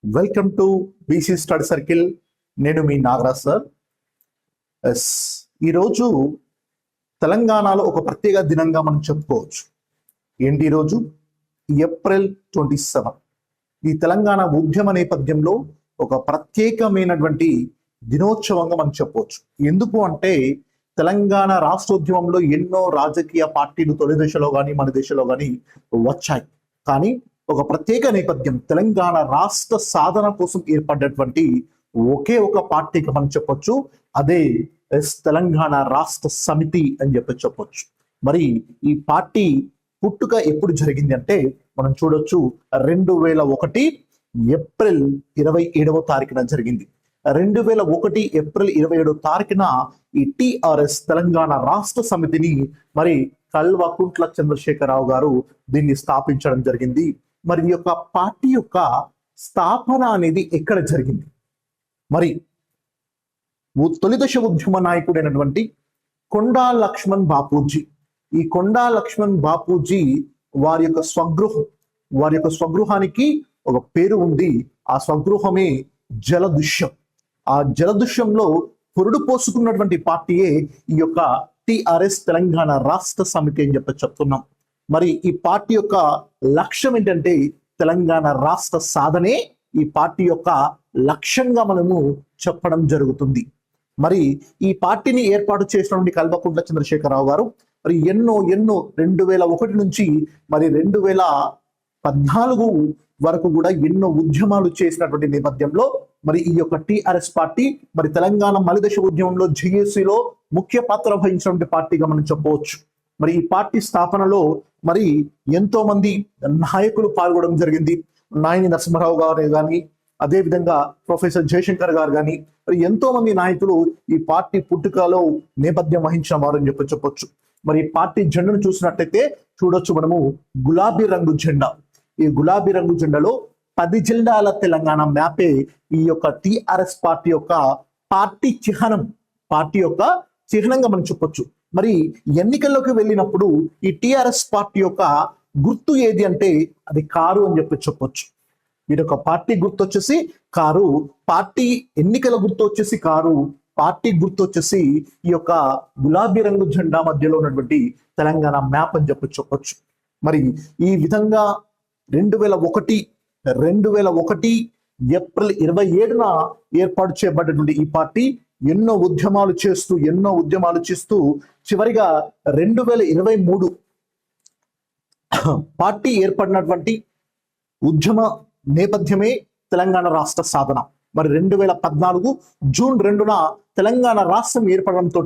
Welcome to BC study circle. నేను మీ Nagaraj sir. Yes, ఈరోజు తెలంగాణలో ఒక ప్రత్యేక దినంగా మనం చెప్పుకోవచ్చు. ఏంటి ఈరోజు? ఏప్రిల్ 27. ఈ తెలంగాణ ఉద్యమ నేపథ్యంలో ఒక ప్రత్యేకమైనటువంటి దినోత్సవంగా మనం చెప్పవచ్చు. ఎందుకు అంటే తెలంగాణ రాష్ట్రోద్యమంలో ఎన్నో రాజకీయ పార్టీలు తొలి దశలో కానీ మన దేశంలో కానీ వచ్చాయి. కానీ ఒక ప్రత్యేక నేపథ్యం, తెలంగాణ రాష్ట్ర సాధన కోసం ఏర్పడినటువంటి ఒకే ఒక పార్టీకి మనం చెప్పొచ్చు, అదే తెలంగాణ రాష్ట్ర సమితి అని చెప్పొచ్చు. మరి ఈ పార్టీ పుట్టుక ఎప్పుడు జరిగింది అంటే మనం చూడొచ్చు 2001 ఏప్రిల్ 27వ తారీఖున జరిగింది. 2001 ఏప్రిల్ 27వ తారీఖున ఈ టిఆర్ఎస్ తెలంగాణ రాష్ట్ర సమితిని మరి కల్వకుంట్ల చంద్రశేఖరరావు గారు దీన్ని స్థాపించడం జరిగింది. మరి ఈ యొక్క పార్టీ యొక్క స్థాపన అనేది ఎక్కడ జరిగింది? మరి తొలి దశ ఉద్యమ నాయకుడైనటువంటి కొండా లక్ష్మణ్ బాపూజీ, ఈ కొండా లక్ష్మణ్ బాపూజీ వారి యొక్క స్వగృహానికి ఒక పేరు ఉంది. ఆ స్వగృహమే జలదృశ్యం. ఆ జలదృశ్యంలో పురుడు పోసుకున్నటువంటి పార్టీయే ఈ యొక్క టిఆర్ఎస్ తెలంగాణ రాష్ట్ర సమితి అని చెప్తున్నాం. మరి ఈ పార్టీ యొక్క లక్ష్యం ఏంటంటే తెలంగాణ రాష్ట్ర సాధనే ఈ పార్టీ యొక్క లక్ష్యంగా మనము చెప్పడం జరుగుతుంది. మరి ఈ పార్టీని ఏర్పాటు చేసినటువంటి కల్వకుంట్ల చంద్రశేఖరరావు గారు మరి ఎన్నో 2001 నుంచి మరి 2014 వరకు కూడా ఎన్నో ఉద్యమాలు చేసినటువంటి నేపథ్యంలో మరి ఈ యొక్క టిఆర్ఎస్ పార్టీ మరి తెలంగాణ మలిదశ ఉద్యమంలో జేఏసీలో ముఖ్య పాత్ర వహించినటువంటి పార్టీగా మనం చెప్పవచ్చు. మరి ఈ పార్టీ స్థాపనలో మరి ఎంతో మంది నాయకులు పాల్గొనడం జరిగింది. నాయని నరసింహారావు గారు కానీ, అదేవిధంగా ప్రొఫెసర్ జయశంకర్ గారు కానీ, మరి ఎంతో మంది నాయకులు ఈ పార్టీ పుట్టుకలో నేపథ్యం వహించిన వారు అని చెప్పొచ్చు. మరి ఈ పార్టీ జెండాను చూసినట్లయితే చూడొచ్చు మనము గులాబీ రంగు జెండా. ఈ గులాబీ రంగు జెండాలో 10 జిల్లాల తెలంగాణ మ్యాపే ఈ యొక్క టిఆర్ఎస్ పార్టీ యొక్క చిహ్నంగా మనం చెప్పొచ్చు. మరి ఎన్నికల్లోకి వెళ్ళినప్పుడు ఈ టిఆర్ఎస్ పార్టీ యొక్క గుర్తు ఏది అంటే అది కారు అని చెప్పొచ్చు. వీరి యొక్క పార్టీ గుర్తు వచ్చేసి కారు, పార్టీ ఎన్నికల గుర్తు వచ్చేసి కారు, పార్టీ గుర్తు వచ్చేసి ఈ యొక్క గులాబీ రంగు జెండా మధ్యలో ఉన్నటువంటి తెలంగాణ మ్యాప్ అని చెప్పొచ్చు. మరి ఈ విధంగా 2001 ఏప్రిల్ 27న ఏర్పాటు చేయబడినటువంటి ఈ పార్టీ ఎన్నో ఉద్యమాలు చేస్తూ చివరిగా 2023 పార్టీ ఏర్పడినటువంటి ఉద్యమ నేపథ్యమే తెలంగాణ రాష్ట్ర సాధన. మరి 2014 జూన్ 2న తెలంగాణ రాష్ట్రం ఏర్పడడంతో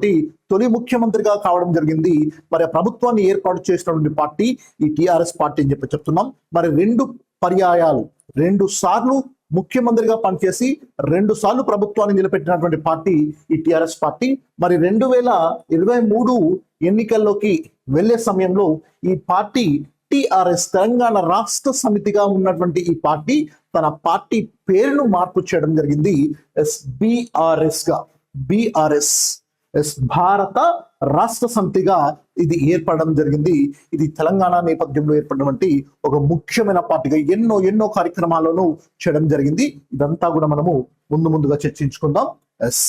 తొలి ముఖ్యమంత్రిగా కావడం జరిగింది. మరి ప్రభుత్వాన్ని ఏర్పాటు చేసినటువంటి పార్టీ ఈ టిఆర్ఎస్ పార్టీ అని చెప్తున్నాం. మరి 2 సార్లు ముఖ్యమంత్రిగా పనిచేసి 2 సార్లు ప్రభుత్వాన్ని నిలబెట్టినటువంటి పార్టీ ఈ టిఆర్ఎస్ పార్టీ. మరి 2023 ఎన్నికల్లోకి వెళ్లే సమయంలో ఈ పార్టీ టిఆర్ఎస్ తెలంగాణ రాష్ట్ర సమితిగా ఉన్నటువంటి ఈ పార్టీ తన పార్టీ పేరును మార్పు చేయడం జరిగింది. బిఆర్ఎస్ భారత రాష్ట్ర సమితిగా ఇది ఏర్పడడం జరిగింది. ఇది తెలంగాణ నేపథ్యంలో ఏర్పడినటువంటి ఒక ముఖ్యమైన పార్టీగా ఎన్నో కార్యక్రమాలను చేయడం జరిగింది. ఇదంతా కూడా మనము ముందుగా చర్చించుకుందాం. ఎస్.